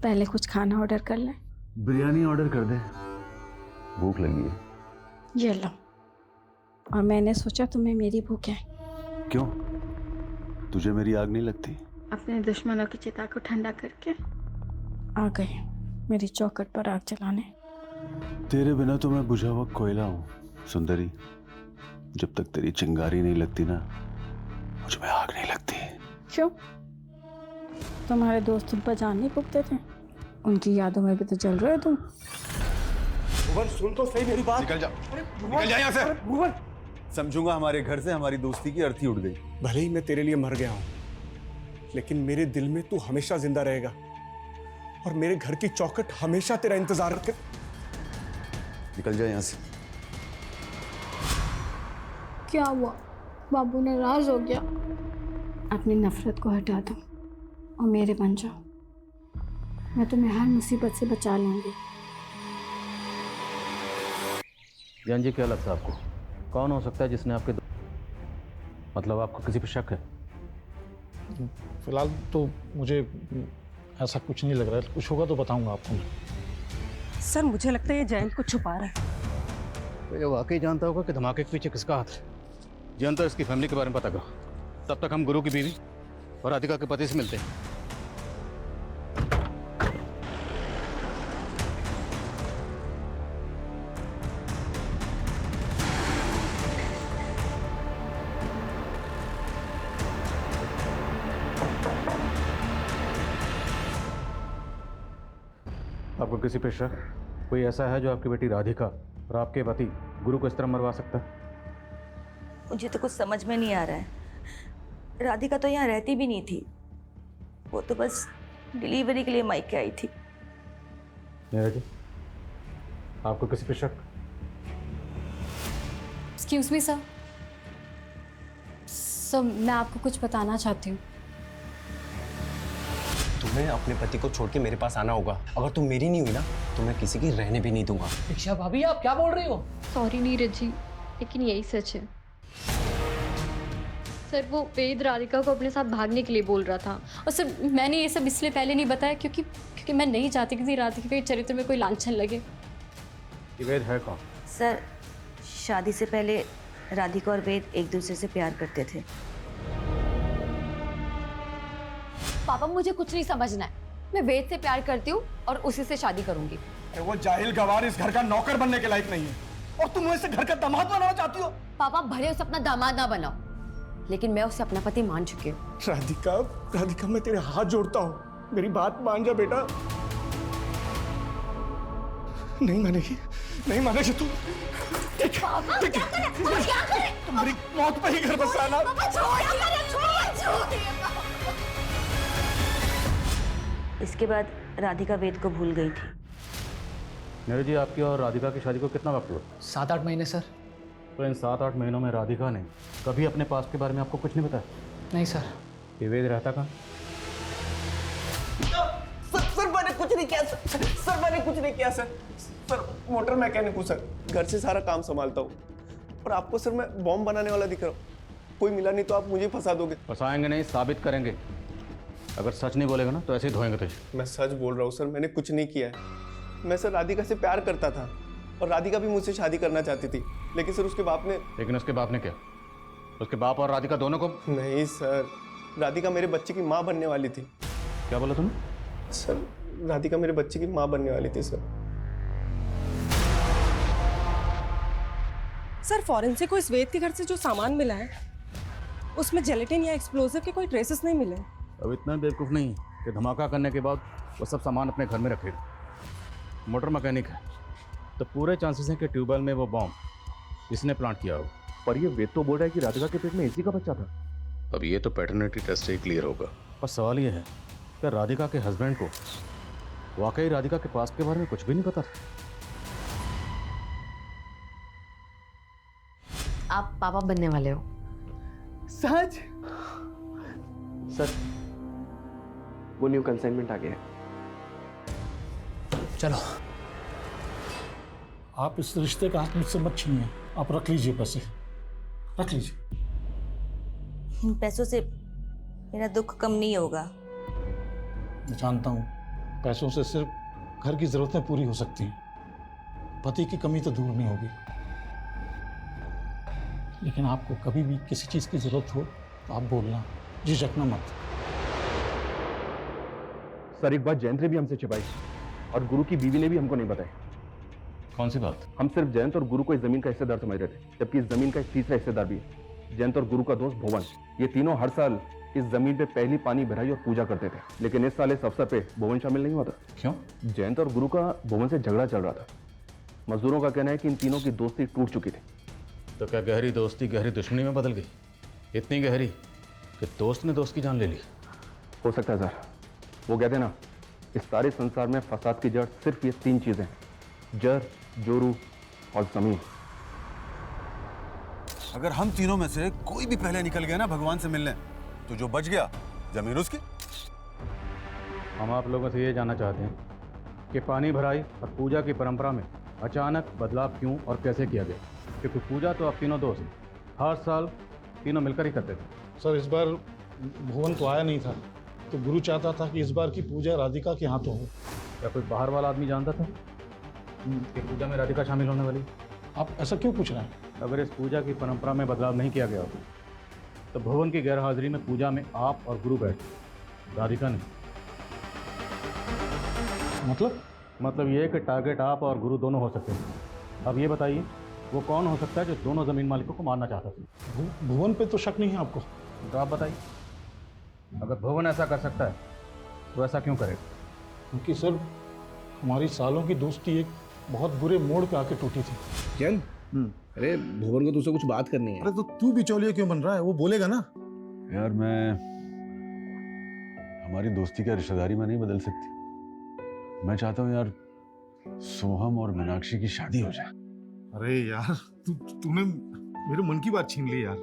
पहले कुछ खाना ऑर्डर कर लें। बिरयानी ऑर्डर कर दे, भूख लगी है। ये लो। और मैंने सोचा तुम्हें मेरी भूख है। क्यों, तुझे मेरी आग नहीं लगती? अपने दुश्मनों की चिता को ठंडा करके आ गई मेरी चौखट पर आग जलाने। तेरे बिना तो मैं बुझा हुआ कोयला हूँ सुंदरी। जब तक तेरी चिंगारी नहीं लगती ना, मुझ में आग नहीं लगती। क्यों, तुम्हारे दोस्त तुम पर जान नहीं फूकते थे? उनकी यादों में भी तो जल रहे हो तुम। भुवन सुन तो सही मेरी बात। निकल जा, निकल जा यहाँ से। भुवन, समझूंगा हमारे घर से हमारी दोस्ती की अर्थी उठ गई। भले ही मैं तेरे लिए मर गया हूं, लेकिन मेरे दिल में तू हमेशा जिंदा रहेगा और मेरे घर की चौखट हमेशा तेरा इंतजार कर। निकल जा यहाँ से। क्या हुआ, बाबू नाराज हो गया? अपनी नफरत को हटा दो और मेरे बन जाओ। मैं तुम्हें हर मुसीबत से बचा लूंगी। जान जी, क्या लगता है आपको कौन हो सकता है जिसने आपके मतलब आपको किसी पर शक है? फिलहाल तो मुझे ऐसा कुछ नहीं लग रहा है, कुछ होगा तो बताऊंगा आपको मैं। सर मुझे लगता है ये जयंत को छुपा रहा है। तो ये वाकई जानता होगा कि धमाके के पीछे किसका हाथ है। जयंत और इसकी फैमिली के बारे में पता करो, तब तक हम गुरु की बीवी और राधिका के पति से मिलते हैं। आपको किसी पे शक, कोई ऐसा है जो आपकी बेटी राधिका और आपके पति गुरु को इस तरह मरवा सकता है? मुझे तो कुछ समझ में नहीं आ रहा है। राधिका तो यहाँ रहती भी नहीं थी, वो तो बस डिलीवरी के लिए मायके आई थी। नीरज जी, आपको किसी पे शक? एक्सक्यूज मी सर, मैं आपको कुछ बताना चाहती हूँ। तुम्हें अपने पति को छोड़ के मेरे पास आना होगा। अगर तुम मेरी नहीं हुई ना तो मैं किसी की रहने भी नहीं दूंगा। दीक्षा भाभी, आप क्या बोल रही हो? सॉरी नीरज जी, लेकिन यही सच है। सर वो वेद राधिका को अपने साथ भागने के लिए बोल रहा था, और सर मैंने ये सब इसलिए पहले नहीं बताया क्योंकि मैं नहीं चाहती कि राधिका के चरित्र में कोई लांछन लगे। वेद है कौन? सर शादी से पहले राधिका और वेद एक दूसरे से प्यार करते थे। पापा मुझे कुछ नहीं समझना है, मैं वेद से प्यार करती हूँ और उसी से शादी करूंगी। वो जाहिल गवार इस घर का नौकर बनने के लायक नहीं है और तुम उसे घर का दामाद बनाना चाहती हो। पापा भले उसे अपना दामाद ना बनाओ, लेकिन मैं उसे अपना पति मान चुकी हूँ। राधिका, राधिका मैं तेरे हाथ जोड़ता हूँ, मेरी बात मान जा बेटा। नहीं मानेगी, नहीं मानेगी तू। तुम्हारी मौत पर ही घर बसाना। इसके बाद राधिका वेद को भूल गई थी। नीरज जी, आपकी और राधिका की शादी को कितना वक्त हुआ? 7-8 महीने सर। तो इन 7-8 महीनों में राधिका ने कभी अपने पास्ट के बारे में आपको कुछ नहीं बताया? नहीं सर। ये वेद रहता कहाँ? सर मैंने कुछ नहीं किया सर मैंने कुछ नहीं किया सर मोटर मैकेनिक हूँ सर, घर से सारा काम संभालता हूँ। और आपको सर मैं बॉम्ब बनाने वाला दिख रहा हूँ। कोई मिला नहीं तो आप मुझे फंसा दोगे। फंसाएंगे नहीं, साबित करेंगे। अगर सच नहीं बोलेगा ना तो ऐसे ही धोएंगे तुझे। मैं सच बोल रहा हूँ सर, मैंने कुछ नहीं किया है। मैं सर राधिका से प्यार करता था और राधिका भी मुझसे शादी करना चाहती थी, लेकिन सर उसके बाप ने। लेकिन उसके बाप ने क्या? उसके बाप और राधिका दोनों को? नहीं सर, राधिका मेरे बच्चे की माँ बनने वाली थी। क्या बोला तुमने? सर राधिका मेरे बच्चे की माँ बनने वाली थी सर। सर फॉरेंसिक को इस वेद के घर से जो सामान मिला है उसमें जेलेटिन या एक्सप्लोजिव के कोई ट्रेसेस नहीं मिले। अब इतना बेवकूफ़ नहीं कि धमाका करने के बाद वो सब सामान अपने घर में रखेगा। मोटर मैकेनिक है तो पूरे चांसेस हैं कि ट्यूबवेल में वो बॉम्ब इसने प्लांट किया हो। पर ये वेद तो बोल रहा है कि राधिका के पेट में इसी का बच्चा था। अब ये तो पैटर्निटी टेस्ट से ही क्लियर होगा। पर सवाल ये है कि राधिका के हस्बैंड को वाकई राधिका के पास्ट के बारे में कुछ भी नहीं पता था। आप पापा बनने वाले हो? सच? सर वो न्यू कंसाइनमेंट आ गया है। चलो। आप इस रिश्ते का हाथ मुझसे मत छीनिए, आप रख लीजिए पैसे, रख लीजिए। इन पैसों से मेरा दुख कम नहीं होगा। मैं जानता हूँ पैसों से सिर्फ घर की ज़रूरतें पूरी हो सकती हैं, पति की कमी तो दूर नहीं होगी। लेकिन आपको कभी भी किसी चीज़ की ज़रूरत हो तो आप बोलना, झिझकना मत। सर एक बात जयंत ने भी हमसे छिपाई और गुरु की बीवी ने भी हमको नहीं बताई। कौन सी बात? हम सिर्फ जयंत और गुरु को इस जमीन का हिस्सेदार समझ रहे थे, जबकि इस जमीन का एक तीसरा हिस्सेदार भी है। जयंत और गुरु का दोस्त भुवन, ये तीनों हर साल इस जमीन पे पहली पानी भराई और पूजा करते थे, लेकिन इस साल इस अवसर पे भुवन शामिल नहीं हुआ था। क्यों? जयंत और गुरु का भुवन से झगड़ा चल रहा था। मजदूरों का कहना है कि इन तीनों की दोस्ती टूट चुकी थी। तो क्या गहरी दोस्ती गहरी दुश्मनी में बदल गई? इतनी गहरी कि दोस्त ने दोस्त की जान ले ली? हो सकता है सर। वो कहते हैं ना, इस सारे संसार में फसाद की जड़ सिर्फ ये 3 चीजें हैं, जर, जोरू और जमीन। अगर हम तीनों में से कोई भी पहले निकल गया ना भगवान से मिलने, तो जो बच गया जमीन उसकी। हम आप लोगों से ये जानना चाहते हैं कि पानी भराई और पूजा की परंपरा में अचानक बदलाव क्यों और कैसे किया गया? क्योंकि पूजा तो आप तीनों दोस्त हर साल तीनों मिलकर ही करते थे। सर इस बार भुवन तो आया नहीं था, तो गुरु चाहता था कि इस बार की पूजा राधिका के हाथों हो। क्या कोई बाहर वाला आदमी जानता था कि पूजा में राधिका शामिल होने वाली? आप ऐसा क्यों पूछ रहे हैं? अगर इस पूजा की परंपरा में बदलाव नहीं किया गया होता तो भुवन की गैरहाजिरी में पूजा में आप और गुरु बैठे, राधिका नहीं। मतलब ये कि टारगेट आप और गुरु दोनों हो सकते हैं। अब ये बताइए वो कौन हो सकता है जो दोनों जमीन मालिकों को मारना चाहता था? भुवन पे तो शक नहीं है आपको? तो आप बताइए, अगर भुवन ऐसा कर सकता है तो ऐसा क्यों करेगा? क्योंकि सर हमारी सालों की दोस्ती एक बहुत बुरे मोड़ पे आके टूटी थी। जयंत, अरे भुवन को तुझसे कुछ बात करनी है। अरे तो तू बिचौलिया क्यों बन रहा है? वो बोलेगा ना। यार हमारी दोस्ती क्या रिश्तेदारी में नहीं बदल सकती? मैं चाहता हूँ यार सोहम और मीनाक्षी की शादी हो जाए। अरे यार तूने मेरे मन की बात छीन ली यार।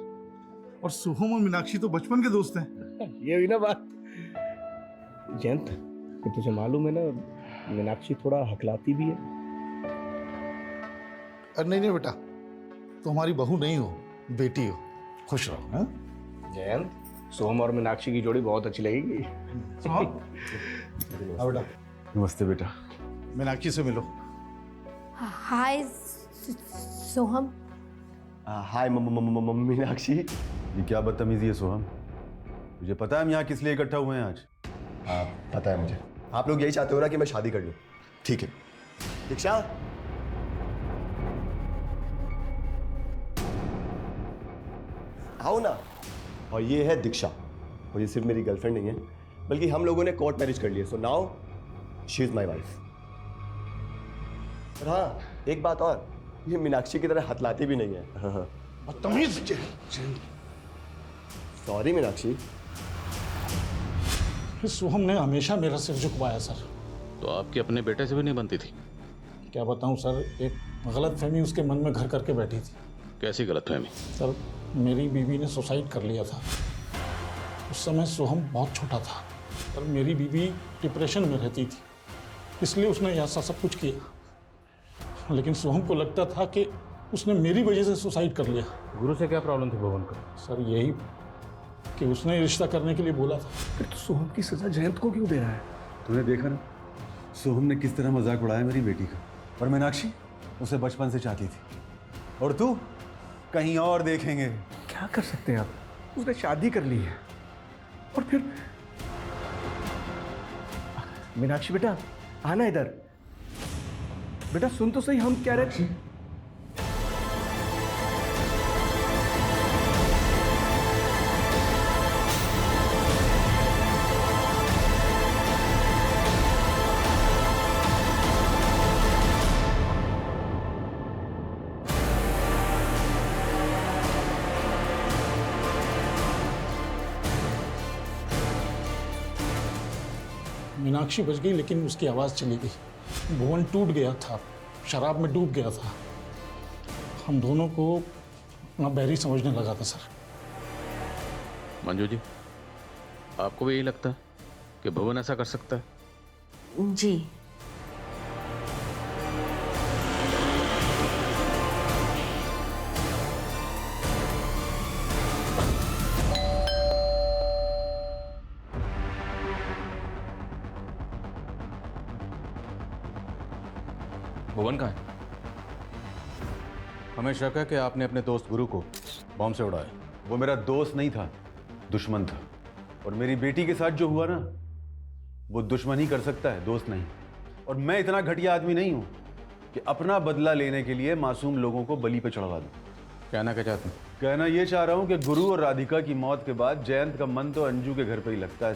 और सोहम और मीनाक्षी तो बचपन के दोस्त हैं। ये हुई ना बात। जयंत, तुझे मालूम है ना, मीनाक्षी थोड़ा हकलाती भी है। अरे नहीं बेटा, तो हमारी बहू नहीं हो, बेटी हो। खुश रहो। हाँ जयंत, सोहम और मीनाक्षी की जोड़ी बहुत अच्छी लगेगी। बेटा नमस्ते बेटा। मीनाक्षी से मिलो। हाय सोहम। हाय मीनाक्षी। ये क्या बदतमीजी है सोहम? मुझे पता है हम यहाँ किस लिए इकट्ठा हुए हैं आज। हाँ पता है मुझे। आप लोग यही चाहते हो ना कि मैं शादी कर लूं? ठीक है। दीक्षा, आओ ना। और ये है दीक्षा, और ये सिर्फ मेरी गर्लफ्रेंड नहीं है, बल्कि हम लोगों ने कोर्ट मैरिज कर लिया। So now she is my wife. और हाँ, एक बात और, ये मीनाक्षी की तरह हथलाती भी नहीं है। बदतमीज। सॉरी मीनाक्षी। सोहम ने हमेशा मेरा सिर झुकवाया सर। तो आपकी अपने बेटे से भी नहीं बनती थी? क्या बताऊं सर, एक गलतफहमी उसके मन में घर करके बैठी थी। कैसी गलतफहमी? सर मेरी बीवी ने सुसाइड कर लिया था। उस समय सोहम बहुत छोटा था, पर मेरी बीवी डिप्रेशन में रहती थी, इसलिए उसने ऐसा सब कुछ किया। लेकिन सोहम को लगता था कि उसने मेरी वजह से सुसाइड कर लिया। गुरु से क्या प्रॉब्लम थी भुवन को? सर यही कि उसने रिश्ता करने के लिए बोला था। फिर तो सोहम की सजा जयंत को क्यों दे रहा है? तूने देखा ना सोहम ने किस तरह मजाक उड़ाया मेरी बेटी का। और मीनाक्षी उसे बचपन से चाहती थी, और तू कहीं और देखेंगे। क्या कर सकते हैं आप? उसने शादी कर ली है, और फिर मीनाक्षी बेटा आना इधर। बेटा सुन तो सही, हम क्या रहे। मीनाक्षी बच गई, लेकिन उसकी आवाज़ चली गई। भुवन टूट गया था, शराब में डूब गया था। हम दोनों को अपना बैरी समझने लगा था सर। मंजू जी, आपको भी यही लगता है कि भुवन ऐसा कर सकता है? जी। भुवन कहाँ है? हमें शक है कि आपने अपने दोस्त गुरु को बॉम्ब से उड़ाया। वो मेरा दोस्त नहीं था, दुश्मन था। और मेरी बेटी के साथ जो हुआ ना, वो दुश्मन ही कर सकता है, दोस्त नहीं। और मैं इतना घटिया आदमी नहीं हूं कि अपना बदला लेने के लिए मासूम लोगों को बलि पे चढ़वा दूं। कहना क्या चाहते हैं? कहना ये चाह रहा हूं कि गुरु और राधिका की मौत के बाद जयंत का मन तो अंजू के घर पे ही लगता है।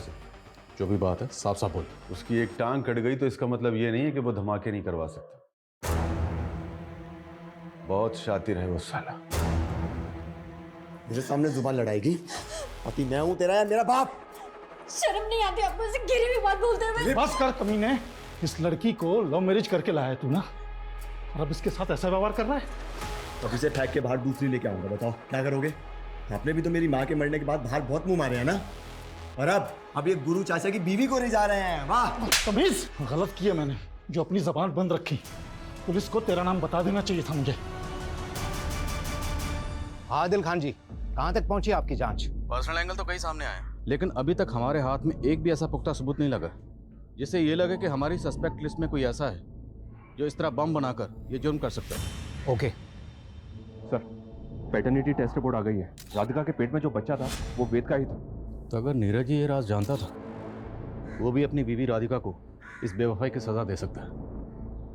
जो भी बात है साफ साफ बोल। उसकी एक टांग कट गई तो इसका मतलब ये नहीं है कि वो धमाके नहीं करवा सकता। बहुत शातिर है वो साला। मेरे सामने जुबान लड़ाएगी? पति मैं हूं तेरा या मेरा बाप? शर्म नहीं आती आपको ऐसे गिरी हुई बात बोलते हुए? बस कर कमीने, इस लड़की को लव मैरिज करके लाया है तू ना, और अब इसके साथ ऐसा व्यवहार कर रहा है। अब इसे फेंक के बाहर दूसरी लेके आऊंगा, बताओ क्या करोगे? आपने भी तो मेरी माँ के मरने के बाद बाहर बहुत मुंह मारे हैं ना, और अब ये गुरु चाचा की बीवी को ले जा रहे हैं। वाह तमीज, गलत किया मैंने जो अपनी जबान बंद रखी। पुलिस को तेरा नाम बता देना चाहिए था मुझे। आदिल खान जी, कहाँ तक पहुंची आपकी जांच? पर्सनल एंगल तो कई सामने आए, लेकिन अभी तक हमारे हाथ में एक भी ऐसा पुख्ता सबूत नहीं लगा जिससे ये लगे कि हमारी सस्पेक्ट लिस्ट में कोई ऐसा है जो इस तरह बम बनाकर ये जुर्म कर सकता है। Okay sir, paternity test report आ गई है। राधिका के पेट में जो बच्चा था वो वेद का ही था। तो अगर नीरज ये राज जानता था, वो भी अपनी बीवी राधिका को इस बेवफाई की सजा दे सकता है।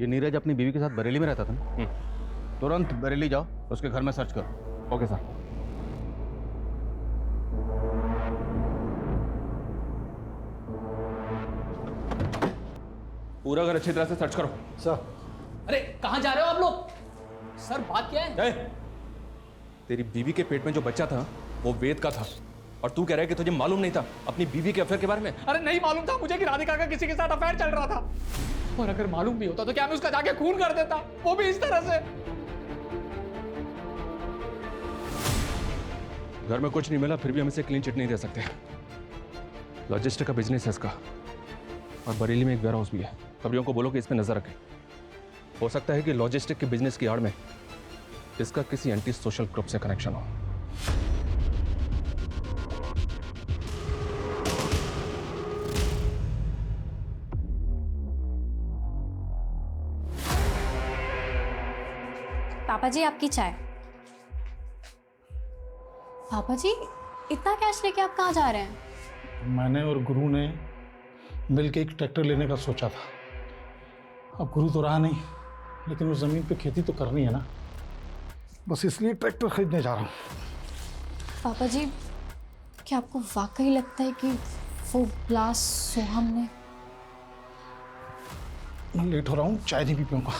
ये नीरज अपनी बीवी के साथ बरेली में रहता था ना? तुरंत बरेली जाओ, उसके घर में सर्च करो। Okay sir. पूरा घर अच्छी तरह से सर्च करो। सर। अरे कहाँ जा रहे हो आप लोग? सर बात क्या है? तेरी बीवी के पेट में जो बच्चा था वो वेद का था, और तू कह रहा है कि तुझे मालूम नहीं था अपनी बीवी के अफेयर के बारे में? अरे नहीं मालूम था मुझे कि राधिका का किसी के साथ अफेयर चल रहा था, और अगर मालूम भी होता तो क्या मैं उसका जाके खून कर देता, वो भी इस तरह से? घर में कुछ नहीं मिला फिर भी हम इसे क्लीन चिट नहीं दे सकते। लॉजिस्टिक का बिजनेस है इसका, और बरेली में एक वेयर हाउस भी है। खबरियों को बोलो कि इस पे नजर रखें। हो सकता है कि लॉजिस्टिक के बिजनेस की आड़ में इसका किसी एंटी सोशल ग्रुप से कनेक्शन हो। पापा जी आपकी चाय। पापा जी इतना कैश लेके आप कहाँ जा रहे हैं? मैंने और गुरु ने मिलके एक ट्रैक्टर लेने का सोचा था। अब गुरु तो रहा नहीं, लेकिन उस जमीन पे खेती तो करनी है ना, बस इसलिए ट्रैक्टर खरीदने जा रहा हूँ। पापा जी क्या आपको वाकई लगता है कि वो ब्लास्ट सोहम ने? मैं लेट हो रहा हूँ, चाय नहीं पी पाऊंगा।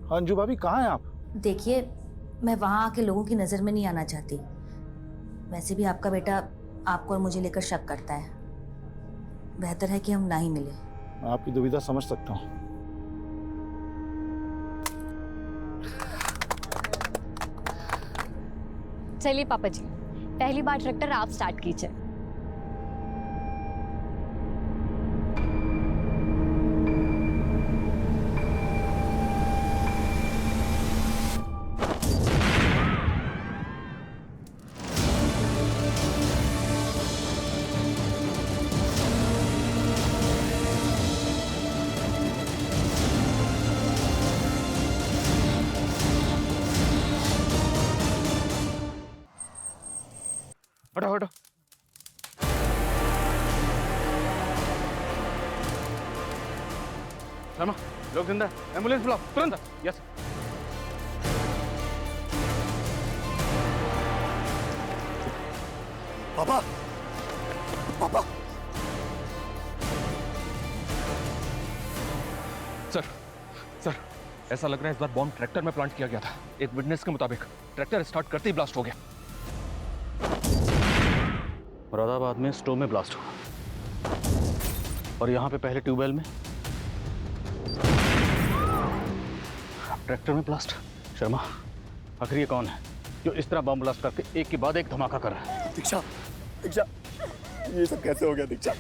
अंजू भाभी कहाँ हैं आप? देखिए, मैं वहाँ आके लोगों की नज़र में नहीं आना चाहती। वैसे भी आपका बेटा आपको और मुझे लेकर शक करता है। बेहतर है कि हम ना ही मिले। मैं आपकी दुविधा समझ सकता हूँ। चलिए पापा जी, पहली बार ट्रैक्टर आप स्टार्ट कीजिए। हटो हटो। शर्मा, लोग जिंदा है, एम्बुलेंस बुलाओ तुरंत। यस। पापा, पापा। सर, ऐसा लग रहा है इस बार बॉम्ब ट्रैक्टर में प्लांट किया गया था। एक विटनेस के मुताबिक ट्रैक्टर स्टार्ट करते ही ब्लास्ट हो गया। मुरादाबाद में स्टोव में ब्लास्ट हुआ। और यहाँ पे पहले ट्यूबवेल में, ट्रैक्टर में ब्लास्ट। शर्मा, आखिर ये कौन है जो इस तरह बम ब्लास्ट करके एक के बाद एक धमाका कर रहा है? दीक्षा, दीक्षा, ये सब कैसे हो गया दीक्षा?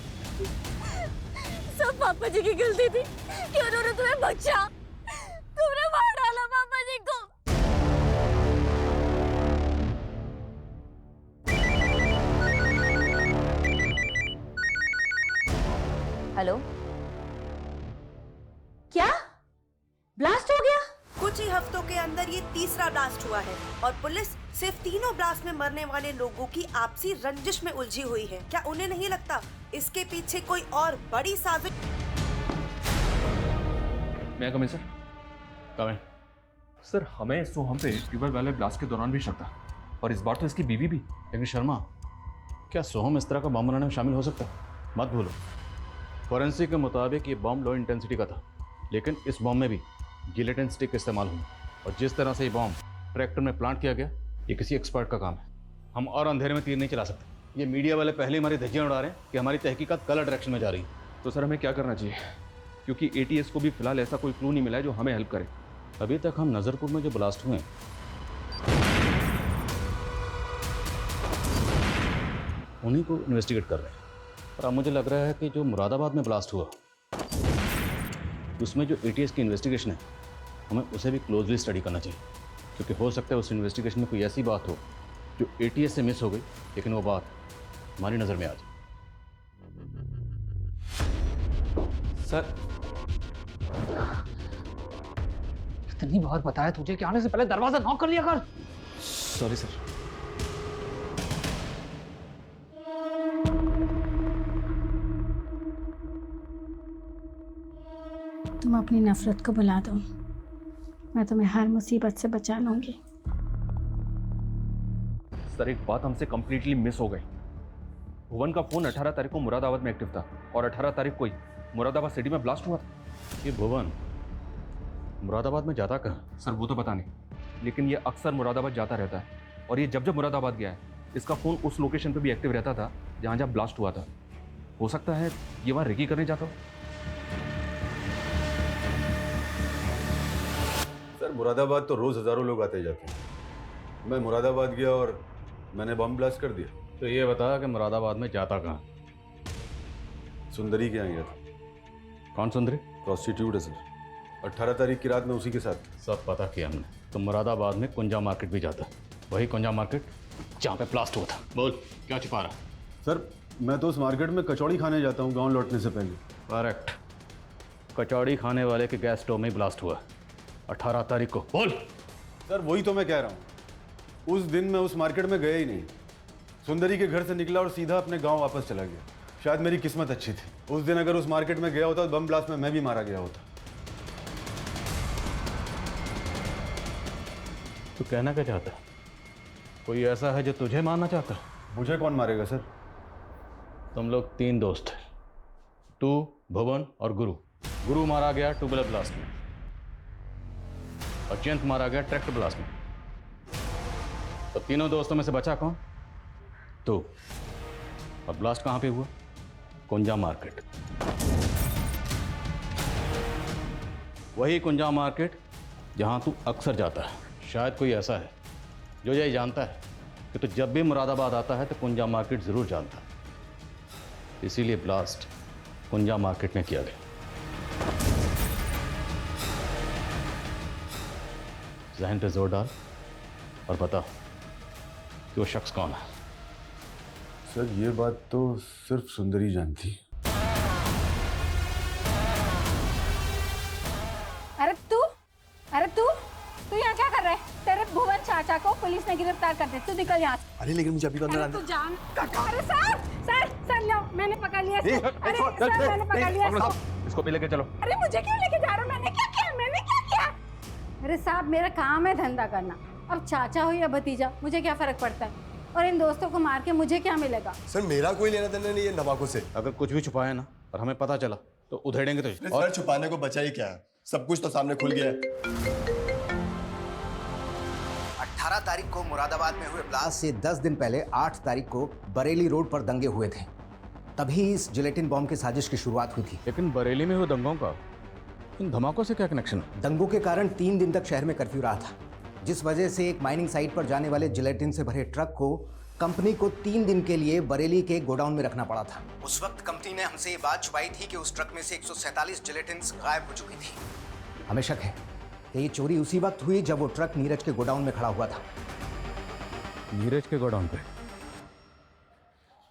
सब पापा जी की गलती थी कि उन्होंने तुम्हें बचा। तुमने मार डाला पापा जी को। हेलो, क्या ब्लास्ट हो गया? कुछ ही हफ्तों के अंदर ये तीसरा ब्लास्ट हुआ है और पुलिस सिर्फ तीनों ब्लास्ट में मरने वाले लोगों की आपसी रंजिश में उलझी हुई है। क्या उन्हें नहीं लगता इसके पीछे कोई और बड़ी साजिश? मैं कम सर। कम सर, हमें सोहम पे ट्यूबवेल वाले ब्लास्ट के दौरान भी शक था, और इस बार तो इसकी बीवी भी। लेकिन शर्मा, क्या सोहम इस तरह का बम बनाने में शामिल हो सकता है? मत भूलो, फॉरेंसिक के मुताबिक ये बम लो इंटेंसिटी का था, लेकिन इस बम में भी गिलेटिन स्टिक इस्तेमाल हुई। और जिस तरह से ये बम ट्रैक्टर में प्लांट किया गया, ये किसी एक्सपर्ट का काम है। हम और अंधेरे में तीर नहीं चला सकते। ये मीडिया वाले पहले हमारी धज्जियां उड़ा रहे हैं कि हमारी तहकीकात गलत डायरेक्शन में जा रही है। तो सर हमें क्या करना चाहिए? क्योंकि एटीएस को भी फिलहाल ऐसा कोई क्लू नहीं मिला है जो हमें हेल्प करे। अभी तक हम नज़रपुर में जो ब्लास्ट हुए उन्हीं को इन्वेस्टिगेट कर रहे हैं। और अब मुझे लग रहा है कि जो मुरादाबाद में ब्लास्ट हुआ उसमें जो एटीएस की इन्वेस्टिगेशन है, हमें उसे भी क्लोजली स्टडी करना चाहिए, क्योंकि हो सकता है उस इन्वेस्टिगेशन में कोई ऐसी बात हो जो एटीएस से मिस हो गई, लेकिन वो बात हमारी नज़र में आ जाए। सर, इतनी बार बताया तुझे कि आने से पहले दरवाजा नॉक कर लिया कर। Sorry sir. तुम अपनी नफरत को बुला दो, मैं तुम्हें हर मुसीबत से बचा लूंगी। सर, एक बात हमसे कंप्लीटली मिस हो गई। भुवन का फोन 18 तारीख को मुरादाबाद में एक्टिव था और 18 तारीख को ही मुरादाबाद सिटी में ब्लास्ट हुआ था। ये भुवन मुरादाबाद में जाता कहाँ? सर वो तो पता नहीं, लेकिन ये अक्सर मुरादाबाद जाता रहता है, और ये जब जब मुरादाबाद गया है इसका फ़ोन उस लोकेशन पे भी एक्टिव रहता था जहाँ जहाँ ब्लास्ट हुआ था। हो सकता है ये वहाँ रेकी करने जाता हो। सर, मुरादाबाद तो रोज़ हज़ारों लोग आते जाते हैं। मैं मुरादाबाद गया और मैंने बम ब्लास्ट कर दिया। तो ये बता कि मुरादाबाद में जाता कहाँ? सुंदरी के यहाँ गया था। कौन सुंदरी? प्रोस्टिट्यूट है सर। 18 तारीख की रात में उसी के साथ। सब पता किया हमने। तो मुरादाबाद में कुंजा मार्केट भी जाता, वही कुंजा मार्केट जहाँ पे ब्लास्ट हुआ था। बोल, क्या छिपा रहा? सर, मैं तो उस मार्केट में कचौड़ी खाने जाता हूँ गांव लौटने से पहले। करेक्ट, कचौड़ी खाने वाले के गैस स्टोव में ब्लास्ट हुआ 18 तारीख को। बोल। सर, वही तो मैं कह रहा हूँ। उस दिन मैं उस मार्केट में गया ही नहीं। सुंदरी के घर से निकला और सीधा अपने गाँव वापस चला गया। शायद मेरी किस्मत अच्छी थी। उस दिन अगर उस मार्केट में गया होता तो बम ब्लास्ट में मैं भी मारा गया होता। तू कहना क्या चाहता है? कोई ऐसा है जो तुझे मारना चाहता है? मुझे कौन मारेगा सर? तुम लोग 3 दोस्त हैं, तू, भुवन और गुरु। गुरु मारा गया ट्यूबवेल ब्लास्ट में और जयंत मारा गया ट्रैक्टर ब्लास्ट में। तो तीनों दोस्तों में से बचा कौन? तू। और ब्लास्ट कहाँ पे हुआ? कुंजा मार्केट। वही कुंजा मार्केट जहाँ तू अक्सर जाता है। शायद कोई ऐसा है जो ये जानता है कि तू जब भी मुरादाबाद आता है तो कुंजा मार्केट ज़रूर जानता है, इसीलिए ब्लास्ट कुंजा मार्केट में किया गया। जहन पे जोर डाल और बता कि वो शख्स कौन है। सर, ये बात तो सिर्फ सुंदरी जानती है। अरे तू यहाँ क्या कर रहा है? तेरे भुवन चाचा को पुलिस ने गिरफ्तार कर दिया। तू निकल यहाँ से। अरे लेकिन मुझे अभी अंदर अरे तू जान। अरे सर लो, मैंने पकड़ लिया इसको। अरे सर, मैंने पकड़ लिया इसको। इसको भी लेके चलो। अरे मुझे क्यों लेके जा रहे हो? मैंने क्या किया? अरे साहब, मेरा काम है धंधा करना। अब चाचा हो या भतीजा, मुझे क्या फर्क पड़ता है? और इन दोस्तों को मार के मुझे क्या मिलेगा? सर, मेरा कोई लेना देना नहीं है नवाको से। अगर कुछ भी छुपाया ना और हमें पता चला तो उधेड़ेंगे तुझे। और छुपाने को बचा ही क्या है? सब कुछ तो सामने खुल गया है। 18 तारीख को मुरादाबाद में हुए ब्लास्ट से 10 दिन पहले 8 तारीख को बरेली रोड पर दंगे हुए थे। तभी इस जिलेटिन बॉम्ब की साजिश की शुरुआत हुई थी। लेकिन बरेली में हुए दंगों का इन धमाकों से क्या कनेक्शन है? दंगों के कारण 3 दिन तक शहर में कर्फ्यू रहा था, जिस वजह से एक माइनिंग साइट पर जाने वाले जिलेटिन से भरे ट्रक को कंपनी को 3 दिन के लिए बरेली के गोडाउन में रखना पड़ा था। उस वक्त कंपनी ने हमसे ये बात छुपाई थी कि उस ट्रक में से 147 जिलेटिन्स गायब हो चुकी थी। हमें शक है कि ये चोरी उसी वक्त हुई जब वो ट्रक नीरज के गोडाउन में खड़ा हुआ था। नीरज के गोडाउन पे?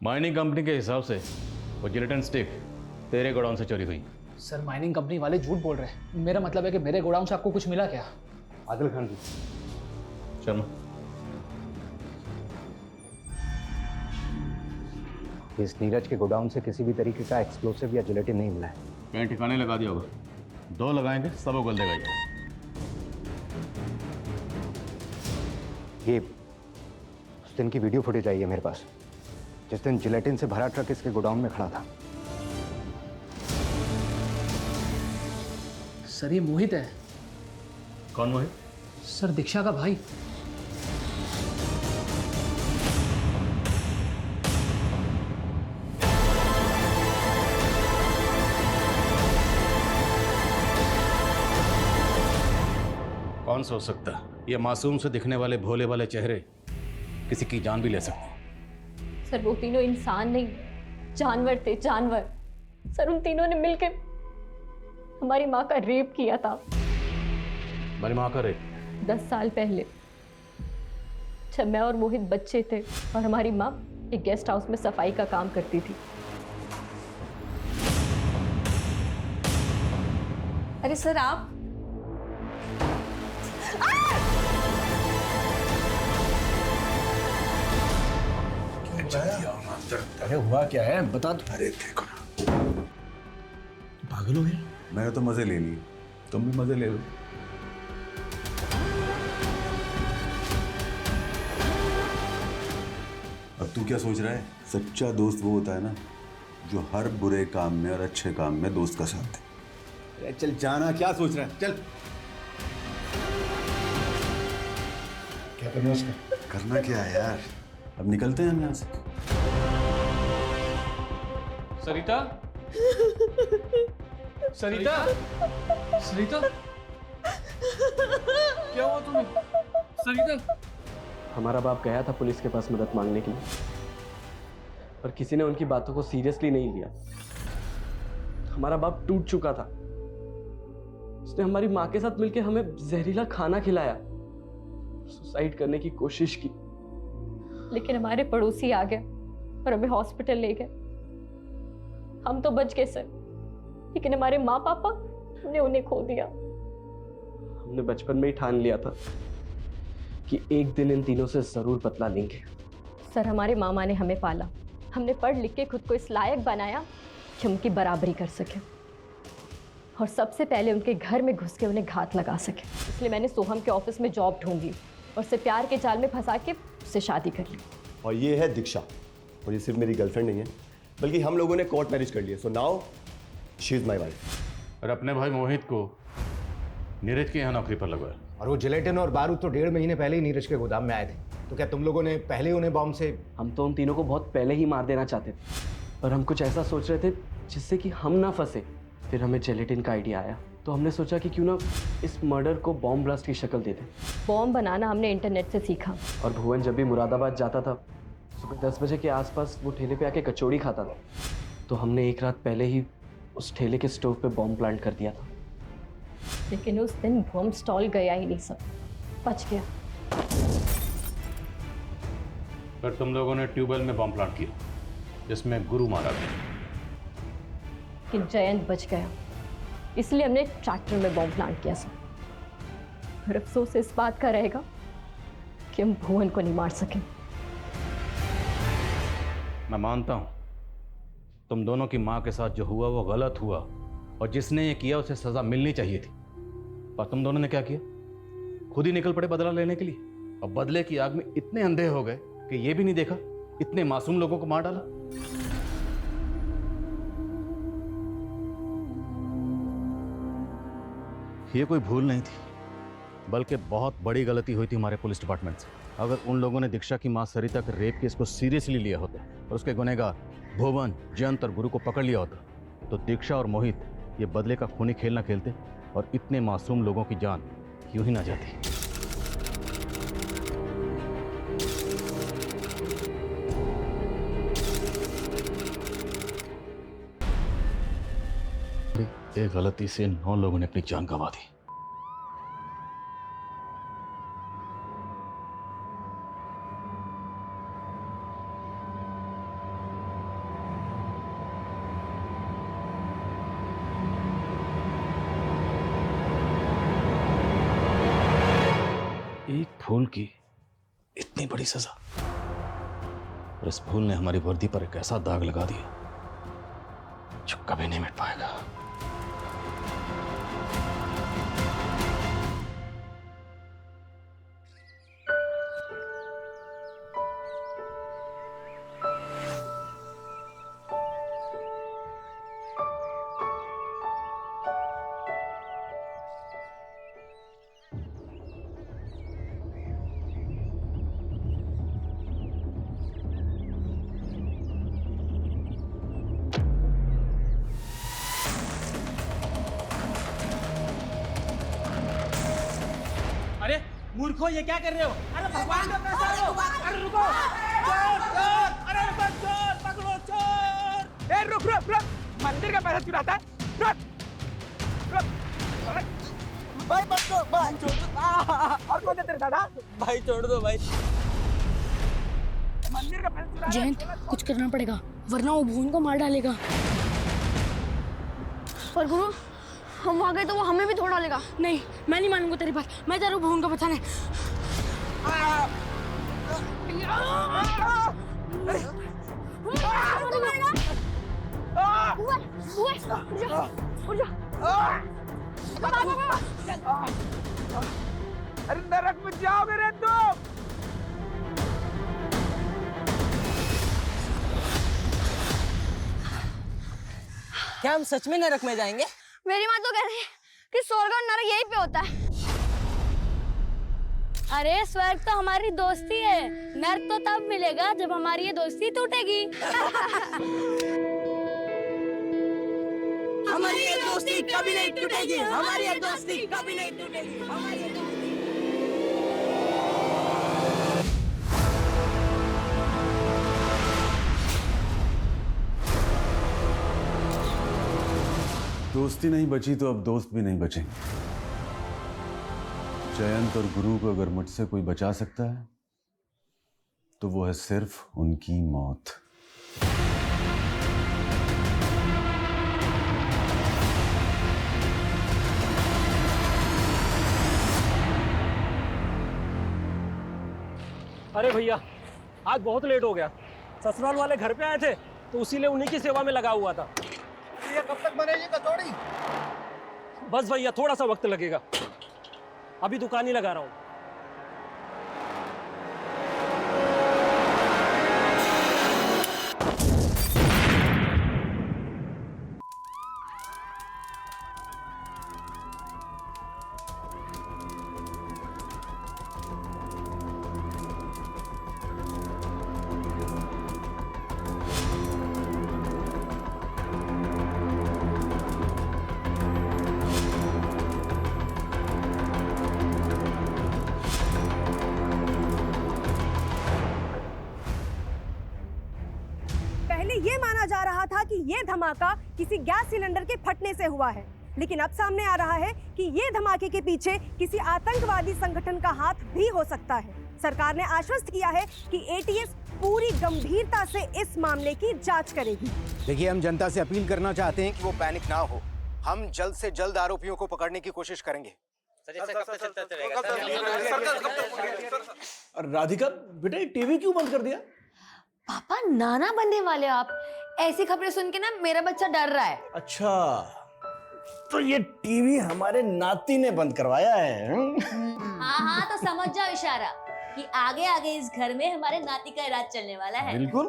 माइनिंग कंपनी के हिसाब से वो जिलेटिन स्टिक तेरे गोडाउन से चोरी हुई। सर माइनिंग कंपनी वाले झूठ बोल रहे हैं। मेरा मतलब है कि मेरे गोडाउन से आपको कुछ मिला क्या? आदिल खान जी। शर्मा, इस नीरज के गोडाउन से किसी भी तरीके का एक्सप्लोसिव या जिलेटिन नहीं मिला है। कहीं ठिकाने लगा दिया होगा। 2 लगाएंगे सब उगल देगा ये। ये उस दिन की वीडियो फुटेज आई है मेरे पास, जिस दिन जिलेटिन से भरा ट्रक इसके गोडाउन में खड़ा था। सर ये मोहित है। कौन मोहित? सर दीक्षा का भाई। कौन सोच सकता ये मासूम से दिखने वाले भोले वाले चेहरे किसी की जान भी ले सकते। सर वो तीनों इंसान नहीं, जानवर थे, जानवर। सर उन तीनों ने मिलकर हमारी माँ का रेप किया था। हमारी माँ का रेप? 10 साल पहले, जब मैं और मोहित बच्चे थे और हमारी माँ एक गेस्ट हाउस में सफाई का काम करती थी। अरे सर आप अरे हुआ क्या है बता दो। अरे देखो ना, पागल हो गया? मैंने तो मजे ले लिए, तुम भी मजे ले लो। अब तू क्या सोच रहा है? सच्चा दोस्त वो होता है ना जो हर बुरे काम में और अच्छे काम में दोस्त का साथ दे। अरे चल जाना, क्या सोच रहा है? चल। क्या करना उसका? करना क्या है यार, अब निकलते हैं हम यहाँ से। सरिता, सरिता, सरिता, क्या हुआ तुम्हें? सरिता। हमारा बाप गया था पुलिस के पास मदद मांगने के लिए, पर किसी ने उनकी बातों को सीरियसली नहीं लिया। हमारा बाप टूट चुका था। उसने हमारी माँ के साथ मिलकर हमें जहरीला खाना खिलाया, सुसाइड करने की कोशिश की। लेकिन हमारे पड़ोसी आ गए और हमें हॉस्पिटल ले गए। हम तो बच गए सर, लेकिन हमारे माँ पापा ने उन्हें खो दिया। हमने बचपन में ही ठान लिया था कि एक दिन इन तीनों से जरूर बदला लेंगे। सर हमारे मामा ने हमें पाला, हमने पढ़ लिख के खुद को इस लायक बनाया कि उनकी बराबरी कर सके, और सबसे पहले उनके घर में घुस के उन्हें घात लगा सके। इसलिए मैंने सोहम के ऑफिस में जॉब ढूंढ ली और उसे प्यार के जाल में फंसा के उससे शादी कर ली। और ये है दीक्षा, और ये सिर्फ मेरी गर्लफ्रेंड नहीं है, बल्कि हम लोगों ने कोर्ट मैरिज कर लिया। So now she is my wife. और अपने भाई मोहित को नीरज के यहाँ नौकरी पर लगवाया। और वो जिलेटिन और बारूद तो 1.5 महीने पहले ही नीरज के गोदाम में आए थे। तो क्या तुम लोगों ने पहले उन्हें बॉम्ब से? हम तो उन तीनों को बहुत पहले ही मार देना चाहते थे, पर हम कुछ ऐसा सोच रहे थे जिससे कि हम ना फंसे। फिर हमें जिलेटिन का आइडिया आया, तो हमने सोचा कि क्यों ना इस मर्डर को बॉम्ब ब्लास्ट की शक्ल दे दें। बॉम्ब बनाना हमने इंटरनेट से सीखा। और भुवन जब भी मुरादाबाद जाता था, सुबह 10 बजे के आसपास वो ठेले पे आके कचौड़ी खाता था। तो हमने एक रात पहले ही उस ठेले के स्टोव पे बॉम्ब प्लांट कर दिया था। लेकिन उस दिन बॉम्ब स्टॉल गया ही नहीं सर, बच गया। फिर तुम लोगों ने ट्यूबवेल में बॉम्ब प्लांट किया जिसमें गुरु मारा गया। कि जयंत बच गया, इसलिए हमने ट्रैक्टर में बॉम्ब प्लांट किया सर। और अफसोस इस बात का रहेगा कि हम भुवन को नहीं मार सके। मैं मानता हूं तुम दोनों की मां के साथ जो हुआ वो गलत हुआ, और जिसने ये किया उसे सजा मिलनी चाहिए थी। पर तुम दोनों ने क्या किया? खुद ही निकल पड़े बदला लेने के लिए, और बदले की आग में इतने अंधे हो गए कि ये भी नहीं देखा इतने मासूम लोगों को मार डाला। ये कोई भूल नहीं थी, बल्कि बहुत बड़ी गलती हुई थी हमारे पुलिस डिपार्टमेंट से। अगर उन लोगों ने दीक्षा की मां सरिता के रेप केस को सीरियसली लिया होता और उसके गुनहगार भुवन, जयंत और गुरु को पकड़ लिया होता तो दीक्षा और मोहित ये बदले का खूनी खेल ना खेलते और इतने मासूम लोगों की जान क्यों ही ना जाती। एक गलती से 9 लोगों ने अपनी जान गंवा दी। एक फूल की इतनी बड़ी सजा, और इस फूल ने हमारी वर्दी पर एक ऐसा दाग लगा दिया जो कभी नहीं मिट पाएगा। अरे मूर्खो, ये क्या कर रहे हो? अरे भगवान का पैसा लो! अरे रुको! चोर! चोर! अरे रुको! चोर! पकड़ो चोर! ए रुक रुक रुक! मंदिर का पैसा चुराता है? रुक! रुक! अरे भाई मत दो! भाई छोड़ दो! और कौन है तेरे दादा? भाई छोड़ दो भाई! मंदिर का पैसा चुरा! जयंत, कुछ करना पड़ेगा वरना वो भुवन को मार डालेगा। पर गुरु, हम वहाँ गए तो वो हमें भी तोड़ डालेगा। नहीं, मैं नहीं मानूंगा तेरी बात। मैं जा रहा हूँ भुवन को बचाने। अरे नरक में जाओगे रे तुम! क्या हम सच में नरक में जाएंगे? मेरी माँ तो कह रही है कि स्वर्ग और नरक यहीं पे होता है। अरे स्वर्ग तो हमारी दोस्ती है, नरक तो तब मिलेगा जब हमारी ये दोस्ती टूटेगी। हमारी ये दोस्ती कभी नहीं टूटेगी। हमारी ये दोस्ती कभी नहीं टूटेगी। हमारी ये दोस्ती। दोस्ती नहीं बची तो अब दोस्त भी नहीं बचेंगे। जयंत और गुरु को अगर मुझसे कोई बचा सकता है तो वो है सिर्फ उनकी मौत। अरे भैया, आज बहुत लेट हो गया। ससुराल वाले घर पे आए थे तो उसीलिए उन्हीं की सेवा में लगा हुआ था। ये कब तक बनेगी कचौड़ी? बस भैया, थोड़ा सा वक्त लगेगा। अभी दुकान ही लगा रहा हूँ। ये माना जा रहा था कि ये धमाका किसी गैस सिलेंडर के फटने से हुआ है, लेकिन अब सामने आ रहा है कि ये धमाके के पीछे किसी आतंकवादी संगठन का हाथ भी हो सकता है। सरकार ने आश्वस्त किया है कि एटीएस पूरी गंभीरता से इस मामले की जांच करेगी। देखिए, हम जनता से अपील करना चाहते हैं कि वो पैनिक ना हो। हम जल्द से जल्द आरोपियों को पकड़ने की कोशिश करेंगे। राधिका बेटा, टीवी क्यों बंद कर दिया? पापा, नाना बनने वाले आप। ऐसी खबरें सुन के ना मेरा बच्चा डर रहा है। अच्छा, तो ये टीवी हमारे नाती ने बंद करवाया है? हाँ हाँ, तो समझ जाओ इशारा कि आगे आगे इस घर में हमारे नाती का राज चलने वाला है। बिल्कुल।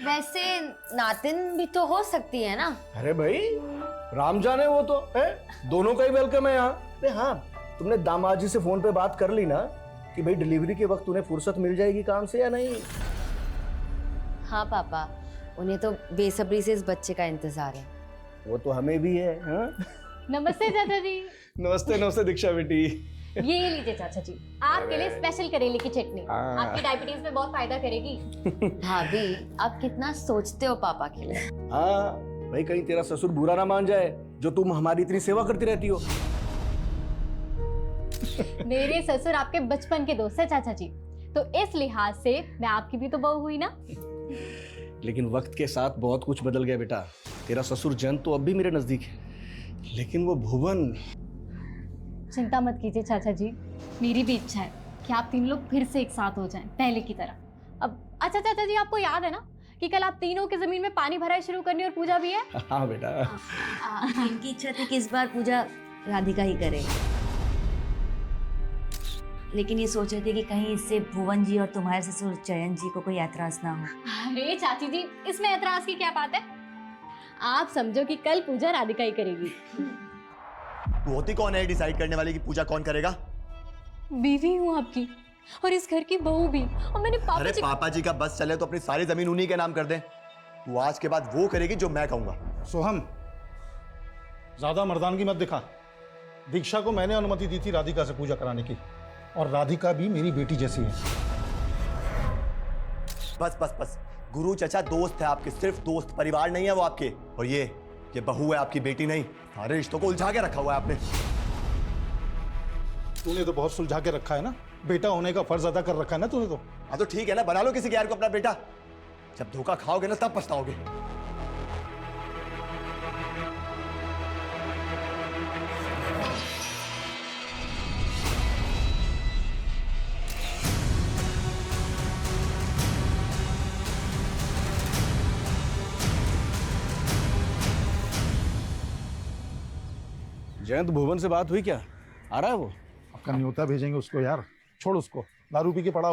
वैसे नातिन भी तो हो सकती है ना? अरे भाई, राम जाने वो तो है, दोनों का ही वेलकम है यहाँ। अरे हाँ, तुमने दामाद जी से फोन पे बात कर ली ना कि भाई डिलीवरी के वक्त उन्हें फुर्सत मिल जाएगी काम से या नहीं? हाँ पापा, उन्हें तो बेसब्री से इस बच्चे का इंतजार है। वो तो हमें भी है। हाँ? नमस्ते चाचा जी। नमस्ते नमस्ते दीक्षा बेटी। ये लीजिए चाचा जी, आपके लिए स्पेशल करेले की चटनी, आपकी डायबिटीज में बहुत फायदा करेगी। भाभी आप कितना सोचते हो पापा के लिए। हाँ भाई, कहीं तेरा ससुर बुरा ना मान जाए जो तुम हमारी इतनी सेवा करती रहती हो। मेरे ससुर आपके बचपन के दोस्त है चाचा जी, तो इस लिहाज से मैं आपकी भी तो बहू हुई ना। लेकिन वक्त के साथ बहुत कुछ बदल गया बेटा। तेरा ससुर जयंत तो अब भी मेरे नजदीक है, लेकिन वो भुवन। चिंता मत कीजिए चाचा जी, मेरी भी इच्छा है कि आप तीन लोग फिर से एक साथ हो जाएं पहले की तरह। अब अच्छा चाचा जी, आपको याद है ना कि कल आप तीनों की जमीन में पानी भराई शुरू करनी और पूजा भी है। हाँ बेटा। इनकी इच्छा थी कि इस बार पूजा राधिका ही करे, लेकिन ये सोच रहे थे कि कहीं इससे भुवन जी और तुम्हारे ससुर जयंत जी को कोई ऐतराज ना हो। अरे चाची जी, इसमें ऐतराज की क्या बात है? आप समझो कि कल पूजा राधिका ही करेगी। तू होती कौन है डिसाइड करने वाली कि पूजा कौन करेगा? बीवी हूँ आपकी और इस घर की बहू भी, और मैंने अरे पापा जी का बस चले तो अपनी सारी जमीन उन्हीं के नाम कर दे। तू आज के बाद वो करेगी जो मैं कहूंगा। सोहम, ज्यादा मर्दानगी मत दिखा। दीक्षा को मैंने अनुमति दी थी राधिका से पूजा कराने की, और राधिका भी मेरी बेटी जैसी है। बस बस बस, गुरु चचा दोस्त है आपके, सिर्फ दोस्त, परिवार नहीं है वो आपके। और ये बहू है, आपकी बेटी नहीं। सारे रिश्तों को उलझा के रखा हुआ है आपने। तूने तो बहुत सुलझा के रखा है ना, बेटा होने का फर्ज अदा कर रखा है ना तूने तो। हाँ तो ठीक है ना, बना लो किसी गैर को अपना बेटा। जब धोखा खाओगे ना तब पछताओगे। जयंत, भुवन से बात हुई क्या? आ रहा है वो? आपका न्योता भेजेंगे उसको यार, छोड़ उसको, दारू पी के पड़ा